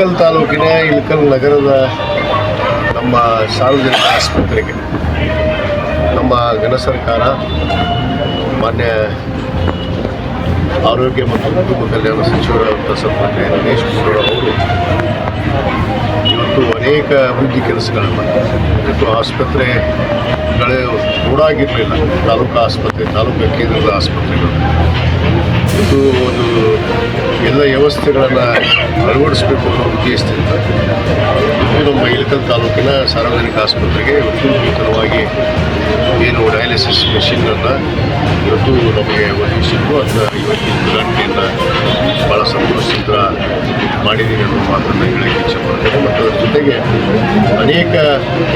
ಇಳಕಲ್ ತಾಲೂಕಿನ ಇಳಕಲ್ ನಗರದ ನಮ್ಮ ಸಾರ್ವಜನಿಕ ಆಸ್ಪತ್ರೆಗೆ ನಮ್ಮ ಘನ ಸರ್ಕಾರ ಮಾನ್ಯ ಆರೋಗ್ಯ ಮತ್ತು ಕುಟುಂಬ ಕಲ್ಯಾಣ ಸಚಿವರಾದಂಥ ಸನ್ಮಾನ್ಯ ದಿನೇಶ್ ಗುಂಡೂರಾವ್ ಅವರು ಇವತ್ತು ಅನೇಕ ಅಭಿವೃದ್ಧಿ ಕೆಲಸಗಳನ್ನು ಇವತ್ತು ಆಸ್ಪತ್ರೆಗಳೇ ಓಡಾಗಿರಲಿಲ್ಲ. ತಾಲೂಕು ಆಸ್ಪತ್ರೆ, ತಾಲೂಕು ಕೇಂದ್ರದ ಆಸ್ಪತ್ರೆಗಳು ಇದು ಒಂದು ಎಲ್ಲ ವ್ಯವಸ್ಥೆಗಳನ್ನು ಅಳವಡಿಸಬೇಕು ಅನ್ನೋ ಉದ್ದೇಶದಿಂದ ನಮ್ಮ ಇಳಕಲ್ ತಾಲೂಕಿನ ಸಾರ್ವಜನಿಕ ಆಸ್ಪತ್ರೆಗೆ ಇವತ್ತು ನೂತನವಾಗಿ ಏನು ಡಯಾಲಿಸಿಸ್ ಮೆಷಿನನ್ನು ಇವತ್ತು ನಮಗೆ ಒದಗಿಸಿದ್ದು ಅದನ್ನ ಇವತ್ತಿನ ಉದ್ಘಾಟನೆಯನ್ನು ಭಾಳ ಸಂತೋಷದಿಂದ ಮಾಡಿದ್ದೀನಿ ಅನ್ನೋ ಮಾತನ್ನು ಹೇಳಕ್ಕೆ ಇಚ್ಛೆಪಡ್ತೇನೆ. ಮತ್ತು ಅದರ ಜೊತೆಗೆ ಅನೇಕ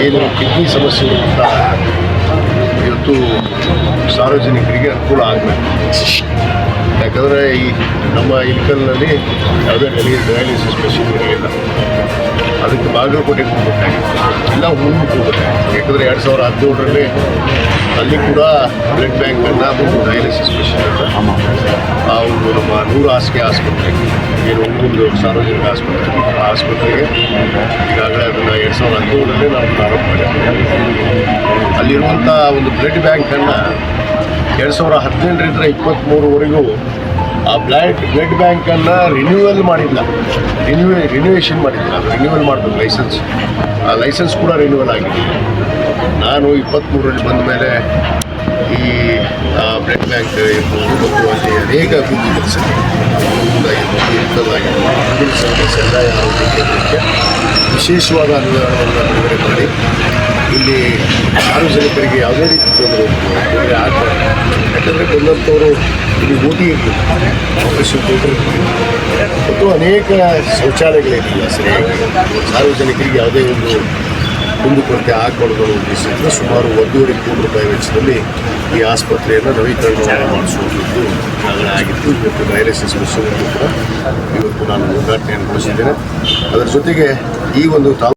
ಏನು ಕಿಡ್ನಿ ಸಮಸ್ಯೆಗಳಿಂದ ಇವತ್ತು ಸಾರ್ವಜನಿಕರಿಗೆ ಅನುಕೂಲ ಆಗಬೇಕು. ಯಾಕಂದರೆ ಈ ನಮ್ಮ ಇಳಕಲ್ನಲ್ಲಿ ಯಾವುದೇ ಡಯಾಲಿಸಿಸ್ ಮೆಷಿನ್ ಇರಲಿಲ್ಲ. ಅದಕ್ಕೆ ಬಾಗಲಕೋಟೆಗೆ ಹೋಗ್ಬೇಕಾಗಿತ್ತು, ಇಲ್ಲ ಹುಣಸೂರಿಗೆ ಹೋಗಬೇಕಾಗಿತ್ತು. ಯಾಕಂದರೆ 2017ರಲ್ಲಿ ಅಲ್ಲಿ ಕೂಡ ಬ್ಲಡ್ ಬ್ಯಾಂಕನ್ನು ಮತ್ತು ಡಯಾಲಿಸಿಸ್ ಮೆಷಿನನ್ನು ಅವರು ನಮ್ಮ 100 ಹಾಸಿಗೆ ಆಸ್ಪತ್ರೆಗೆ ಏನು ಒಂದು ಸಾರ್ವಜನಿಕ ಆಸ್ಪತ್ರೆಗೆ ಈಗಾಗಲೇ ಅದನ್ನು 2017ರಲ್ಲಿ ನಾವು ಪ್ರಾರಂಭ ಮಾಡಿದ್ದೀವಿ. ಅಲ್ಲಿರುವಂಥ ಒಂದು ಬ್ಲಡ್ ಬ್ಯಾಂಕನ್ನು 2018ರಿಂದ 23ವರೆಗೂ ಆ ಬ್ಲಡ್ ಬ್ಯಾಂಕನ್ನು ರಿನ್ಯೂವಲ್ ಮಾಡಿಲ್ಲ, ರಿನ್ಯೂವೇಷನ್ ಮಾಡಿಲ್ಲ. ಅದು ರಿನ್ಯೂವಲ್ ಮಾಡಬೇಕು ಲೈಸೆನ್ಸ್, ಆ ಲೈಸೆನ್ಸ್ ಕೂಡ ರಿನ್ಯೂವಲ್ ಆಗಿದೆ. ನಾನು 23ರಲ್ಲಿ ಬಂದ ಮೇಲೆ ಈ ಬ್ಲಡ್ ಬ್ಯಾಂಕ್ ಇರ್ಬೋದು ಮತ್ತು ಅಲ್ಲಿ ಅನೇಕ ಅಭಿವೃದ್ಧಿ ಕೆಲಸ ಸರ್ಕಾರಿ ಆರೋಗ್ಯ ಕೇಂದ್ರಕ್ಕೆ ವಿಶೇಷವಾದ ಅನುದಾನವನ್ನು ಬಿಡುಗಡೆ ಮಾಡಿ ಇಲ್ಲಿ ಸಾರ್ವಜನಿಕರಿಗೆ ಯಾವುದೇ ರೀತಿ ತೊಂದರೆ ಆಗಬಾರ್ದು. ಯಾಕಂದರೆ ಬಂದಂಥವರು ಇಲ್ಲಿ ಓಟಿ ಇರಲಿಲ್ಲ, ಆಪರೇಷನ್ ಥಿಯೇಟರ್ ಮತ್ತು ಅನೇಕ ಶೌಚಾಲಯಗಳಿರಲಿಲ್ಲ ಸರಿಯಾಗಿ. ಸಾರ್ವಜನಿಕರಿಗೆ ಯಾವುದೇ ಒಂದು ಕುಂದುಕೊರತೆ ಆಗಬಾರ್ದು ಅನ್ನೋ ಉದ್ದೇಶದಿಂದ ಸುಮಾರು 1.5 ಕೋಟಿ ರೂಪಾಯಿ ವೆಚ್ಚದಲ್ಲಿ ಈ ಆಸ್ಪತ್ರೆಯನ್ನು ನವೀಕರಣವನ್ನು ಮಾಡಿಸುವಂಥದ್ದು ಆಗಲೇ ಆಗಿತ್ತು. ಇವತ್ತು ಡಯಾಲಿಸಿಸ್ ಮೆಷಿನನ್ನು ಕೂಡ ಇವತ್ತು ನಾನು ಉದ್ಘಾಟನೆಯನ್ನು ಗೊಳಿಸಿದ್ದೇನೆ. ಅದರ ಜೊತೆಗೆ ಈ ಒಂದು